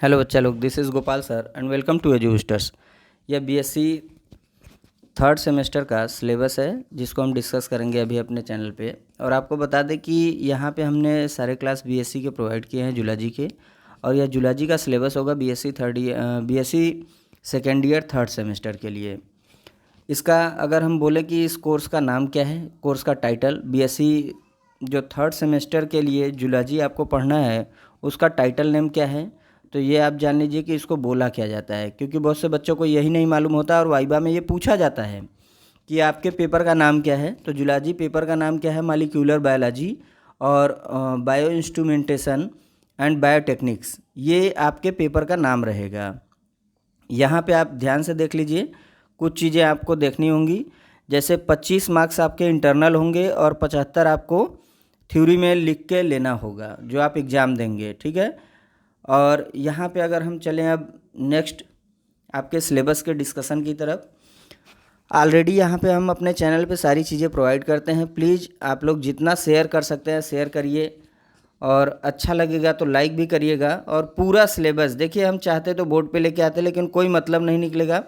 Hello बच्चा लोग, this is Gopal sir and welcome to एजुस्टर्स। यह बीएससी थर्ड सेमेस्टर का सिलेबस है जिसको हम डिस्कस करेंगे अभी अपने चैनल पे। और आपको बता दें कि यहाँ पे हमने सारे क्लास बीएससी के प्रोवाइड किए हैं जूलॉजी के, और यह जूलॉजी का सिलेबस होगा BSc second year third semester के लिए। इसका अगर हम बोले कि इस कोर्स का नाम क्या है, कोर्स का टाइटल बीएससी जो थर्ड सेमेस्टर के लिए जूलॉजी आपको पढ़ना है उसका टाइटल नेम क्या है, तो ये आप जान लीजिए कि इसको बोला क्या जाता है, क्योंकि बहुत से बच्चों को यही नहीं मालूम होता और वाइवा में ये पूछा जाता है कि आपके पेपर का नाम क्या है। तो जूलॉजी पेपर का नाम क्या है, मॉलिक्यूलर बायोलॉजी और बायो इंस्ट्रूमेंटेशन एंड बायोटेक्निक्स, ये आपके पेपर का नाम रहेगा। यहाँ पे आप ध्यान से देख लीजिए, कुछ चीज़ें आपको देखनी होंगी। जैसे 25 मार्क्स आपके इंटरनल होंगे और 75 आपको थ्योरी में लिख के लेना होगा जो आप एग्ज़ाम देंगे, ठीक है। और यहाँ पे अगर हम चलें अब नेक्स्ट आपके सिलेबस के डिस्कशन की तरफ, ऑलरेडी यहाँ पे हम अपने चैनल पे सारी चीज़ें प्रोवाइड करते हैं। प्लीज़ आप लोग जितना शेयर कर सकते हैं शेयर करिए, और अच्छा लगेगा तो लाइक भी करिएगा। और पूरा सिलेबस देखिए, हम चाहते तो बोर्ड पे लेके आते लेकिन कोई मतलब नहीं निकलेगा।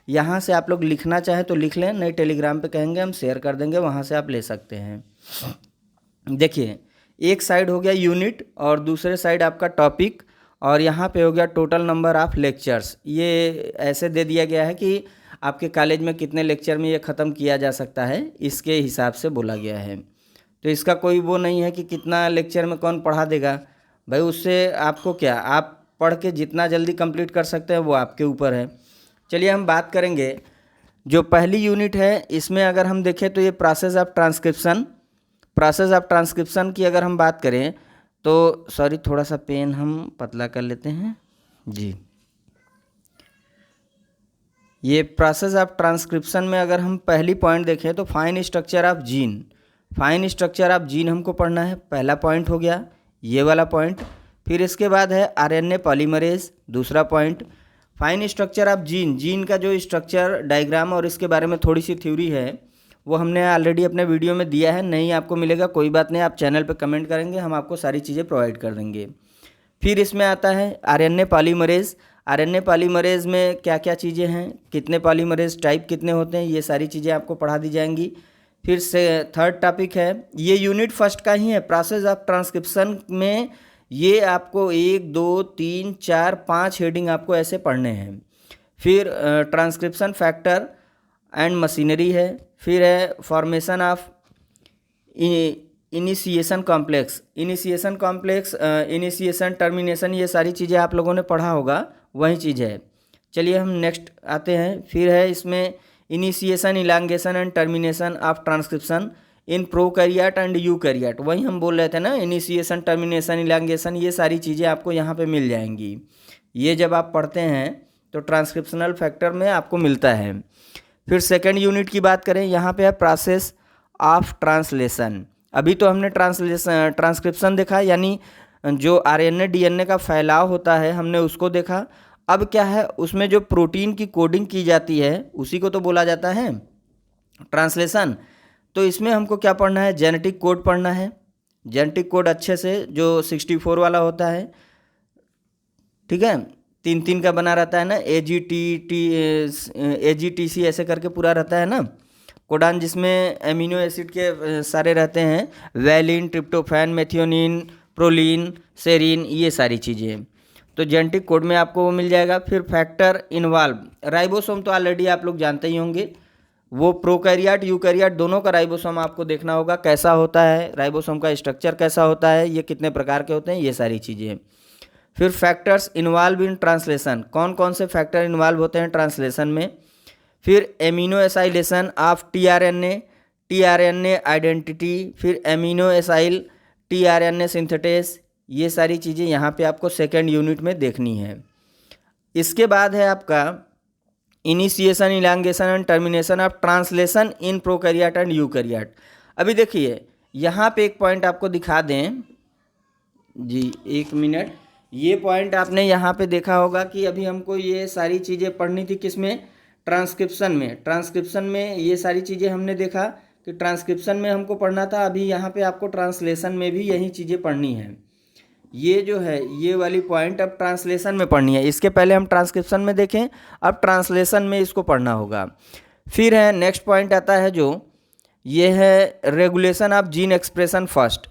यहाँ से आप लोग लिखना चाहें तो लिख लें, नहीं टेलीग्राम पे कहेंगे हम शेयर कर देंगे, वहाँ से आप ले सकते हैं। देखिए, एक साइड हो गया यूनिट और दूसरे साइड आपका टॉपिक, और यहाँ पे हो गया टोटल नंबर ऑफ लेक्चर्स। ये ऐसे दे दिया गया है कि आपके कॉलेज में कितने लेक्चर में ये ख़त्म किया जा सकता है, इसके हिसाब से बोला गया है। तो इसका कोई वो नहीं है कि कितना लेक्चर में कौन पढ़ा देगा भाई, उससे आपको क्या, आप पढ़ के जितना जल्दी कंप्लीट कर सकते हैं वो आपके ऊपर है। चलिए हम बात करेंगे जो पहली यूनिट है, इसमें अगर हम देखें तो ये प्रोसेस ऑफ ट्रांसक्रिप्शन की अगर हम बात करें तो, सॉरी थोड़ा सा पेन हम पतला कर लेते हैं जी। ये प्रोसेस ऑफ ट्रांसक्रिप्शन में अगर हम पहली पॉइंट देखें तो फाइन स्ट्रक्चर ऑफ जीन हमको पढ़ना है, पहला पॉइंट हो गया ये वाला पॉइंट। फिर इसके बाद है आरएनए पॉलीमरेज, दूसरा point. Fine structure of gene का जो स्ट्रक्चर डायग्राम और इसके बारे में थोड़ी सी थ्योरी है वो हमने ऑलरेडी अपने वीडियो में दिया है, नहीं आपको मिलेगा कोई बात नहीं, आप चैनल पे कमेंट करेंगे, हम आपको सारी चीज़ें प्रोवाइड कर देंगे। फिर इसमें आता है आरएनए पॉलीमरेज में क्या क्या चीज़ें हैं, कितने पॉलीमरेज टाइप कितने होते हैं, ये सारी चीज़ें आपको पढ़ा दी जाएंगी। फिर से थर्ड टॉपिक है, ये यूनिट फर्स्ट का ही है, प्रोसेस ऑफ ट्रांसक्रिप्शन में ये आपको 1 2 3 4 5 हेडिंग आपको ऐसे पढ़ने हैं। फिर ट्रांसक्रिप्शन फैक्टर एंड मशीनरी है। फिर है formation of initiation complex, initiation termination, ये सारी चीज़ें आप लोगों ने पढ़ा होगा, वही चीज़ है। चलिए हम नेक्स्ट आते हैं। फिर है इसमें initiation, elongation and termination of transcription in prokaryote and eukaryote, वही हम बोल रहे थे ना, इनिशिएशन टर्मिनेशन इलांगेशन, ये सारी चीज़ें आपको यहाँ पे मिल जाएंगी। ये जब आप पढ़ते हैं तो ट्रांसक्रिप्शनल फैक्टर में आपको मिलता है। फिर सेकेंड यूनिट की बात करें, यहाँ पे है प्रोसेस ऑफ ट्रांसलेशन। अभी तो हमने ट्रांसक्रिप्शन देखा, यानी जो आरएनए डीएनए का फैलाव होता है हमने उसको देखा। अब क्या है, उसमें जो प्रोटीन की कोडिंग की जाती है उसी को तो बोला जाता है ट्रांसलेशन। तो इसमें हमको क्या पढ़ना है, जेनेटिक कोड पढ़ना है। जेनेटिक कोड अच्छे से जो 64 वाला होता है, ठीक है, 3 का बना रहता है ना, AGTC ऐसे करके पूरा रहता है ना कोडान, जिसमें एमिनो एसिड के सारे रहते हैं, valine, tryptophan, methionine, proline, serine, ये सारी चीज़ें। तो जेनेटिक कोड में आपको वो मिल जाएगा। फिर फैक्टर इन्वॉल्व, राइबोसोम तो ऑलरेडी आप लोग जानते ही होंगे, वो प्रोकैरियोट यूकैरियोट दोनों का राइबोसोम आपको देखना होगा कैसा होता है, राइबोसोम का स्ट्रक्चर कैसा होता है, ये कितने प्रकार के होते हैं, ये सारी चीज़ें। फिर फैक्टर्स इन्वॉल्व इन ट्रांसलेशन, कौन कौन से फैक्टर इन्वॉल्व होते हैं ट्रांसलेशन में। फिर amino acylation of tRNA identity, फिर एमिनो एसाइल टीआरएनए सिंथेटेस, ये सारी चीज़ें यहाँ पे आपको सेकेंड यूनिट में देखनी है। इसके बाद है आपका initiation, elongation and termination of translation in prokaryote and eukaryote. अभी देखिए यहाँ पे एक पॉइंट आपको दिखा दें जी, 1 मिनट। ये पॉइंट आपने यहाँ पे देखा होगा कि अभी हमको ये सारी चीज़ें पढ़नी थी, किसमें, ट्रांसक्रिप्शन में ये सारी चीज़ें हमने देखा कि ट्रांसक्रिप्शन में हमको पढ़ना था। अभी यहाँ पे आपको ट्रांसलेशन में भी यही चीज़ें पढ़नी है। ये जो है ये वाली पॉइंट अब ट्रांसलेशन में पढ़नी है। इसके पहले हम ट्रांसक्रिप्शन में देखें, अब ट्रांसलेशन में इसको पढ़ना होगा। फिर है नेक्स्ट पॉइंट आता है जो ये है regulation of gene expression first,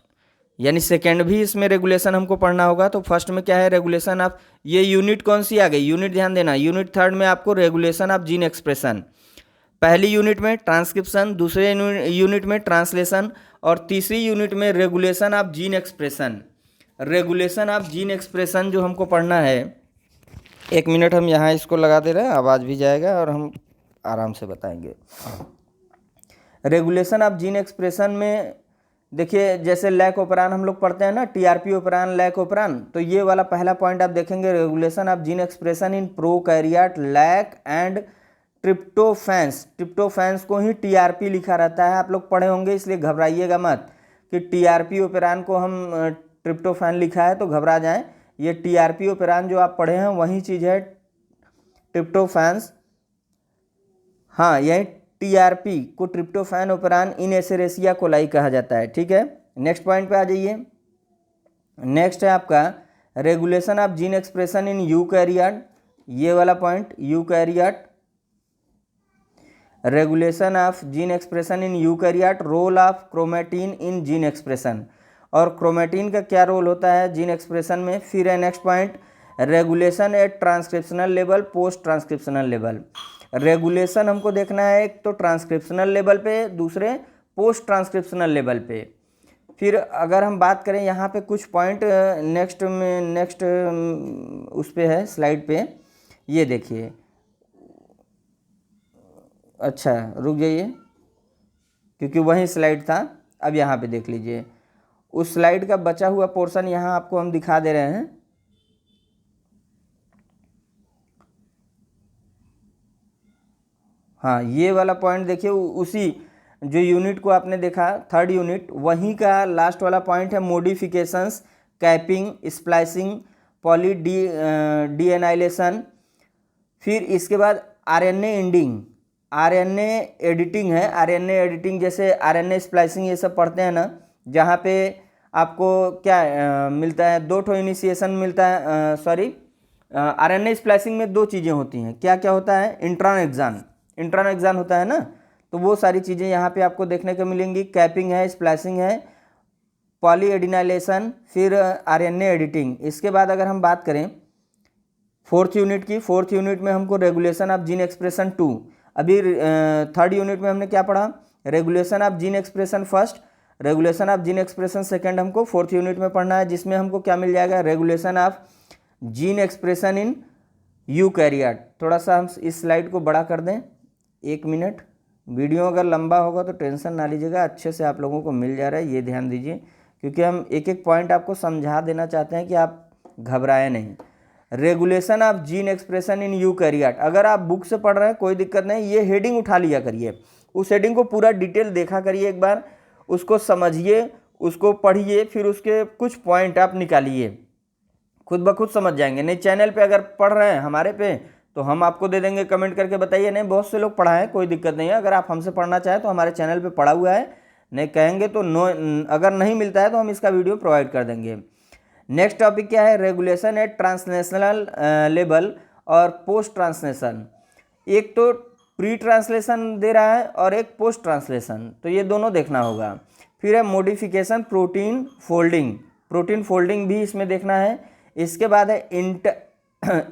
यानी सेकेंड भी इसमें रेगुलेशन हमको पढ़ना होगा। तो फर्स्ट में क्या है, रेगुलेशन ऑफ, ये यूनिट कौन सी आ गई, यूनिट ध्यान देना, यूनिट थर्ड में आपको रेगुलेशन ऑफ जीन एक्सप्रेशन, पहली यूनिट में ट्रांसक्रिप्शन, दूसरे यूनिट में ट्रांसलेशन और तीसरी यूनिट में regulation of gene expression. Regulation of gene expression जो हमको पढ़ना है, 1 मिनट हम यहाँ इसको लगा दे रहे हैं, आवाज़ भी जाएगा और हम आराम से बताएंगे। रेगुलेशन ऑफ जीन एक्सप्रेशन में देखिए, जैसे लैक ओपरान हम लोग पढ़ते हैं ना, टीआरपी ओपरान, लैक ओपरान, तो ये वाला पहला पॉइंट आप देखेंगे, regulation of gene expression in prokaryote lac and tryptophans. Tryptophans को ही टीआरपी लिखा रहता है, आप लोग पढ़े होंगे, इसलिए घबराइएगा मत कि टीआरपी ओपेरान को हम ट्रिप्टोफैन लिखा है तो घबरा जाएं। ये टीआरपी ओपेरान जो आप पढ़े हैं वही चीज़ है ट्रिप्टोफैंस। हाँ, यही टीआरपी को ट्रिप्टोफैन ओपेरान इन एसेरेसिया कोलाई कहा जाता है। ठीक है, नेक्स्ट पॉइंट पे आ जाइए। नेक्स्ट है आपका regulation of gene expression in eukaryote, ये वाला point, eukaryote, regulation of gene expression in eukaryote, role of chromatin in gene expression, और क्रोमेटिन का क्या रोल होता है जीन एक्सप्रेशन में। फिर है next point regulation at transcriptional level, post transcriptional level. Regulation हमको देखना है एक तो ट्रांसक्रिप्शनल लेवल पे, दूसरे पोस्ट ट्रांसक्रिप्शनल लेवल पे। फिर अगर हम बात करें यहाँ पे कुछ पॉइंट नेक्स्ट उस पे है स्लाइड पे, ये देखिए, अच्छा रुक जाइए क्योंकि वही स्लाइड था, अब यहाँ पे देख लीजिए, उस स्लाइड का बचा हुआ पोर्शन यहाँ आपको हम दिखा दे रहे हैं। हाँ, ये वाला पॉइंट देखिए, उसी जो यूनिट को आपने देखा थर्ड यूनिट, वहीं का लास्ट वाला पॉइंट है मॉडिफिकेशंस, कैपिंग, स्प्लाइसिंग, पॉली डीएनाइलेशन। फिर इसके बाद आरएनए एंडिंग, आरएनए एडिटिंग है, आरएनए एडिटिंग जैसे आरएनए स्प्लाइसिंग ये सब पढ़ते हैं ना, जहाँ पे आपको क्या मिलता है, 2 ठो इनिशिएशन मिलता है, सॉरी, आरएनए स्प्लाइसिंग में 2 चीज़ें होती हैं, क्या क्या होता है, इंट्रॉन एक्सान होता है ना, तो वो सारी चीज़ें यहाँ पे आपको देखने को मिलेंगी। कैपिंग है, स्प्लाइसिंग है, पॉली एडिनाइलेशन, फिर आरएनए एडिटिंग। इसके बाद अगर हम बात करें फोर्थ यूनिट की, फोर्थ यूनिट में हमको रेगुलेशन ऑफ जीन एक्सप्रेशन 2, अभी थर्ड यूनिट में हमने क्या पढ़ा, regulation of gene expression first, regulation of gene expression second हमको फोर्थ यूनिट में पढ़ना है, जिसमें हमको क्या मिल जाएगा, regulation of gene expression in eukaryote. थोड़ा सा हम इस स्लाइड को बड़ा कर दें, 1 मिनट, वीडियो अगर लंबा होगा तो टेंशन ना लीजिएगा, अच्छे से आप लोगों को मिल जा रहा है, ये ध्यान दीजिए, क्योंकि हम एक एक पॉइंट आपको समझा देना चाहते हैं कि आप घबराएं नहीं। Regulation of gene expression in eukaryote, अगर आप बुक से पढ़ रहे हैं कोई दिक्कत नहीं, ये हेडिंग उठा लिया करिए, उस हेडिंग को पूरा डिटेल देखा करिए, एक बार उसको समझिए, उसको पढ़िए, फिर उसके कुछ पॉइंट आप निकालिए, खुद ब खुद समझ जाएंगे। नहीं, चैनल पे अगर पढ़ रहे हैं हमारे पे तो हम आपको दे देंगे, कमेंट करके बताइए, नहीं बहुत से लोग पढ़ाएं, कोई दिक्कत नहीं है, अगर आप हमसे पढ़ना चाहें तो हमारे चैनल पे पढ़ा हुआ है, नहीं कहेंगे तो नो, अगर नहीं मिलता है तो हम इसका वीडियो प्रोवाइड कर देंगे। नेक्स्ट टॉपिक क्या है, रेगुलेशन एट ट्रांसलेशनल लेवल और पोस्ट ट्रांसलेशन। एक तो प्री ट्रांसलेशन दे रहा है और एक पोस्ट ट्रांसलेशन, तो ये दोनों देखना होगा। फिर है modification protein folding, protein folding भी इसमें देखना है। इसके बाद है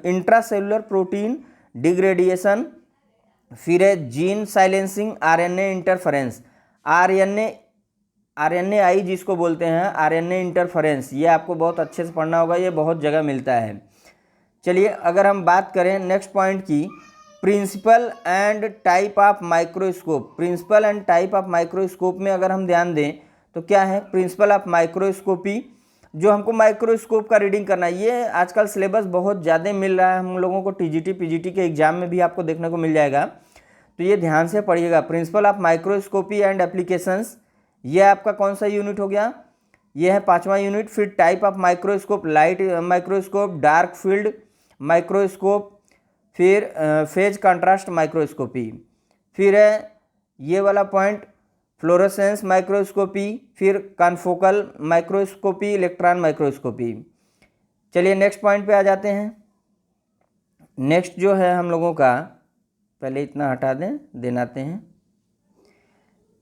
इंट्रासेलुलर प्रोटीन डिग्रेडिएशन, फिर है gene silencing, RNA interference, RNA I जिसको बोलते हैं, आरएनए इंटरफेरेंस, ये आपको बहुत अच्छे से पढ़ना होगा, ये बहुत जगह मिलता है। चलिए अगर हम बात करें नेक्स्ट पॉइंट की, principle and type of microscope, principle and type of microscope में अगर हम ध्यान दें तो क्या है, प्रिंसिपल ऑफ माइक्रोस्कोपी, जो हमको माइक्रोस्कोप का रीडिंग करना है, ये आजकल सिलेबस बहुत ज़्यादा मिल रहा है हम लोगों को, टीजीटी पीजीटी के एग्जाम में भी आपको देखने को मिल जाएगा, तो ये ध्यान से पढ़िएगा। Principle of microscopy and applications, ये आपका कौन सा यूनिट हो गया, ये है 5वां यूनिट। फिर type of microscope, light microscope, dark field microscope, फिर फेज कंट्रास्ट माइक्रोस्कोपी, फिर है ये वाला पॉइंट फ्लोरोसेंस माइक्रोस्कोपी, फिर कॉन्फोकल माइक्रोस्कोपी, इलेक्ट्रॉन माइक्रोस्कोपी। चलिए नेक्स्ट पॉइंट पे आ जाते हैं। नेक्स्ट जो है हम लोगों का, पहले इतना हटा दें, देन आते हैं,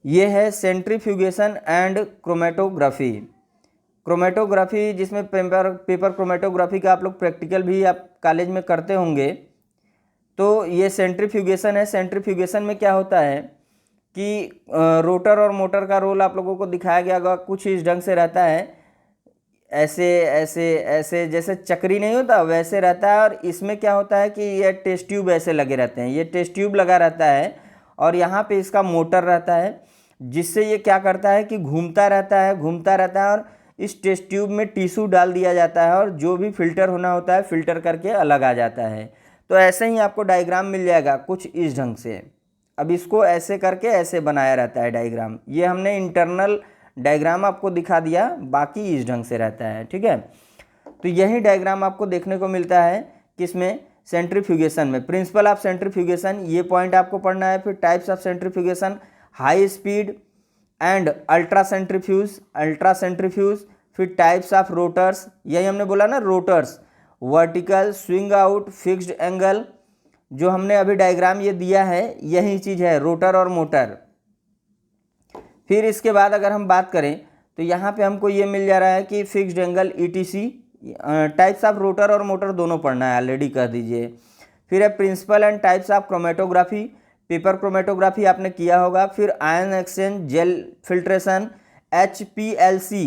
ये है सेंट्रीफ्यूगेशन एंड क्रोमेटोग्राफी। क्रोमेटोग्राफी जिसमें पेपर क्रोमेटोग्राफी का आप लोग प्रैक्टिकल भी आप कॉलेज में करते होंगे। तो ये सेंट्रीफ्यूगेशन है। सेंट्रीफ्यूगेशन में क्या होता है कि रोटर और मोटर का रोल आप लोगों को दिखाया गया होगा, कुछ इस ढंग से रहता है, ऐसे ऐसे ऐसे, जैसे चक्री नहीं होता वैसे रहता है। और इसमें क्या होता है कि ये टेस्ट ट्यूब ऐसे लगे रहते हैं, ये टेस्ट ट्यूब लगा रहता है और यहाँ पे इसका मोटर रहता है, जिससे ये क्या करता है कि घूमता रहता है, घूमता रहता है, और इस टेस्ट ट्यूब में टिश्यू डाल दिया जाता है और जो भी फिल्टर होना होता है फिल्टर करके अलग आ जाता है। तो ऐसे ही आपको डायग्राम मिल जाएगा कुछ इस ढंग से। अब इसको ऐसे करके ऐसे बनाया रहता है डायग्राम। ये हमने इंटरनल डायग्राम आपको दिखा दिया, बाकी इस ढंग से रहता है, ठीक है। तो यही डायग्राम आपको देखने को मिलता है किसमें, सेंट्रीफ्यूगेशन में। प्रिंसिपल ऑफ सेंट्रीफ्यूगेशन, ये पॉइंट आपको पढ़ना है। फिर types of centrifugation, high speed and ultra centrifuge. फिर टाइप्स ऑफ रोटर्स, यही हमने बोला ना, rotors, vertical, swing out, fixed angle, जो हमने अभी डायग्राम ये दिया है यही चीज़ है, रोटर और मोटर। फिर इसके बाद अगर हम बात करें तो यहाँ पे हमको ये मिल जा रहा है कि fixed angle ETC। Types of rotor और मोटर दोनों पढ़ना है, ऑलरेडी कर दीजिए। फिर है principle and types of chromatography, paper chromatography आपने किया होगा। फिर ion exchange, gel filtration, HPLC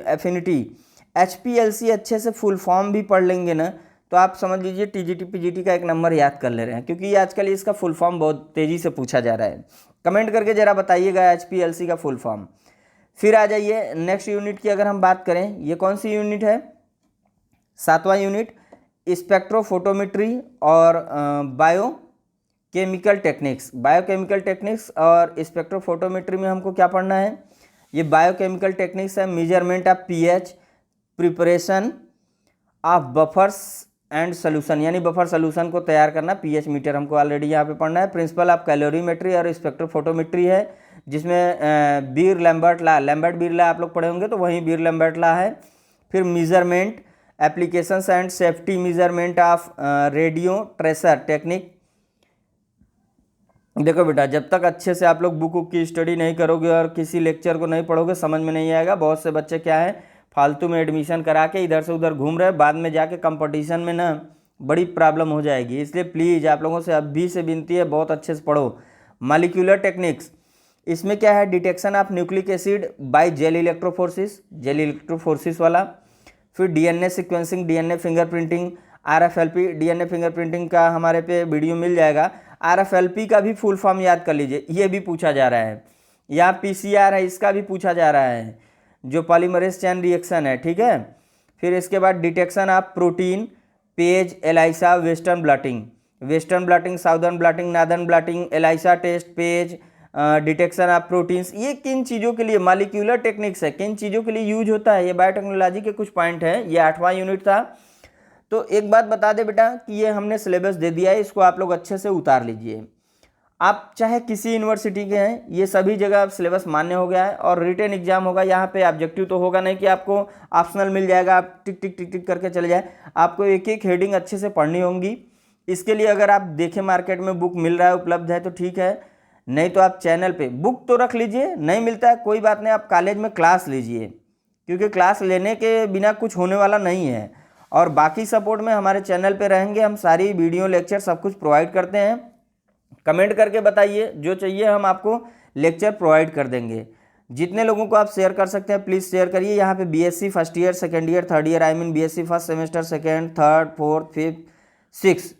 affinity. HPLC अच्छे से फुल फॉर्म भी पढ़ लेंगे ना तो आप समझ लीजिए TGT PGT का एक नंबर याद कर ले रहे हैं, क्योंकि आजकल इसका फुल फॉर्म बहुत तेज़ी से पूछा जा रहा है। कमेंट करके ज़रा बताइएगा HPLC का फुल फॉर्म। फिर आ जाइए नेक्स्ट यूनिट की अगर हम बात करें, ये कौन सी यूनिट है, 7वां यूनिट, स्पेक्ट्रोफोटोमेट्री और बायोकेमिकल टेक्निक्स। बायोकेमिकल टेक्निक्स और स्पेक्ट्रोफोटोमेट्री में हमको क्या पढ़ना है, ये बायोकेमिकल टेक्निक्स है। Measurement of pH, preparation of buffers and solution, यानी बफर सोल्यूशन को तैयार करना, pH मीटर हमको ऑलरेडी यहाँ पे पढ़ना है। प्रिंसिपल ऑफ कैलोरीमेट्री और स्पेक्ट्रोफोटोमेट्री है, जिसमें बीर लैम्बर्ट ला आप लोग पढ़े होंगे तो वहीं बीर लैम्बर्ट ला है। फिर measurement, applications and safety measurement of radio tracer technique. देखो बेटा, जब तक अच्छे से आप लोग बुक की स्टडी नहीं करोगे और किसी लेक्चर को नहीं पढ़ोगे समझ में नहीं आएगा। बहुत से बच्चे क्या है, फालतू में एडमिशन करा के इधर से उधर घूम रहे हैं, बाद में जाके कंपटीशन में ना बड़ी प्रॉब्लम हो जाएगी। इसलिए प्लीज़ आप लोगों से अभी से विनती है, बहुत अच्छे से पढ़ो। मॉलिक्यूलर टेक्निक्स, इसमें क्या है, detection of nucleic acid by gel electrophoresis वाला। फिर DNA sequencing, DNA fingerprinting, RFLP, DNA fingerprinting का हमारे पे वीडियो मिल जाएगा। RFLP का भी फुल फॉर्म याद कर लीजिए, ये भी पूछा जा रहा है। यहाँ PCR है, इसका भी पूछा जा रहा है, जो पॉलीमरेज चेन रिएक्शन है, ठीक है। फिर इसके बाद detection of protein, PAGE, ELISA, western blotting, southern blotting, northern blotting, ELISA test, PAGE, detection of proteins. ये किन चीज़ों के लिए मॉलिक्यूलर टेक्निक्स है, किन चीज़ों के लिए यूज होता है, ये बायोटेक्नोलॉजी के कुछ पॉइंट हैं। ये 8वां यूनिट था। तो एक बात बता दे बेटा कि ये हमने सिलेबस दे दिया है, इसको आप लोग अच्छे से उतार लीजिए। आप चाहे किसी यूनिवर्सिटी के हैं, ये सभी जगह सिलेबस मान्य हो गया है और रिटन एग्जाम होगा। यहाँ पे ऑब्जेक्टिव तो होगा नहीं कि आपको ऑप्शनल मिल जाएगा, आप टिक टिक टिक टिक करके चले जाए। आपको एक एक हेडिंग अच्छे से पढ़नी होंगी। इसके लिए अगर आप देखें मार्केट में बुक मिल रहा है, उपलब्ध है तो ठीक है, नहीं तो आप चैनल पे बुक तो रख लीजिए। नहीं मिलता है कोई बात नहीं, आप कॉलेज में क्लास लीजिए, क्योंकि क्लास लेने के बिना कुछ होने वाला नहीं है। और बाकी सपोर्ट में हमारे चैनल पे रहेंगे, हम सारी वीडियो लेक्चर सब कुछ प्रोवाइड करते हैं। कमेंट करके बताइए, जो चाहिए हम आपको लेक्चर प्रोवाइड कर देंगे। जितने लोगों को आप शेयर कर सकते हैं प्लीज़ शेयर करिए। यहाँ पे BSc first year, second year, third year, BSc first semester, second, third, fourth, fifth, six,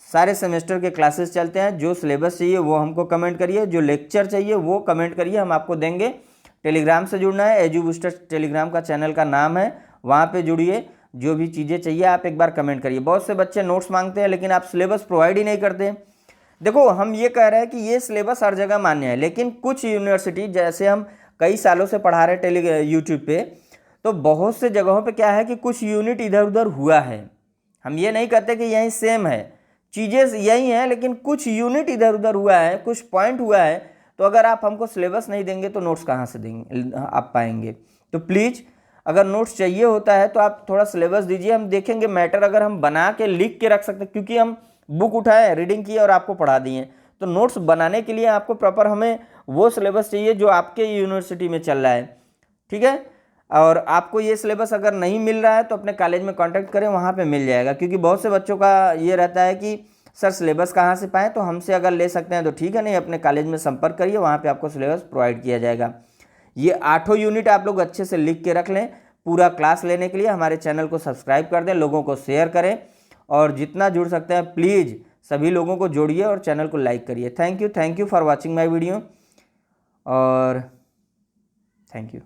सारे सेमेस्टर के क्लासेस चलते हैं। जो सिलेबस चाहिए वो हमको कमेंट करिए, जो लेक्चर चाहिए वो कमेंट करिए, हम आपको देंगे। टेलीग्राम से जुड़ना है, एजू बूस्टर्स टेलीग्राम का चैनल का नाम है, वहाँ पे जुड़िए। जो भी चीज़ें चाहिए आप एक बार कमेंट करिए। बहुत से बच्चे नोट्स मांगते हैं लेकिन आप सिलेबस प्रोवाइड ही नहीं करते। देखो, हम ये कह रहे हैं कि ये सिलेबस हर जगह मान्य है, लेकिन कुछ यूनिवर्सिटी, जैसे हम कई सालों से पढ़ा रहे यूट्यूब पे, तो बहुत से जगहों पे क्या है कि कुछ यूनिट इधर उधर हुआ है। हम ये नहीं कहते कि यही सेम है, चीज़ें यही हैं, लेकिन कुछ यूनिट इधर उधर हुआ है, कुछ पॉइंट हुआ है। तो अगर आप हमको सिलेबस नहीं देंगे तो नोट्स कहाँ से देंगे आप पाएंगे। तो प्लीज़ अगर नोट्स चाहिए होता है तो आप थोड़ा सिलेबस दीजिए, हम देखेंगे मैटर अगर हम बना के लिख के रख सकते हैं, क्योंकि हम बुक उठाए, रीडिंग की और आपको पढ़ा दिए। तो नोट्स बनाने के लिए आपको प्रॉपर हमें वो सिलेबस चाहिए जो आपके यूनिवर्सिटी में चल रहा है, ठीक है। और आपको ये सिलेबस अगर नहीं मिल रहा है तो अपने कॉलेज में कांटेक्ट करें, वहाँ पे मिल जाएगा। क्योंकि बहुत से बच्चों का ये रहता है कि सर सिलेबस कहाँ से पाएँ, तो हमसे अगर ले सकते हैं तो ठीक है, नहीं अपने कॉलेज में संपर्क करिए, वहाँ पे आपको सिलेबस प्रोवाइड किया जाएगा। ये 8 यूनिट आप लोग अच्छे से लिख के रख लें। पूरा क्लास लेने के लिए हमारे चैनल को सब्सक्राइब कर दें, लोगों को शेयर करें, और जितना जुड़ सकते हैं प्लीज़ सभी लोगों को जोड़िए और चैनल को लाइक करिए। Thank you for watching my video, और थैंक यू।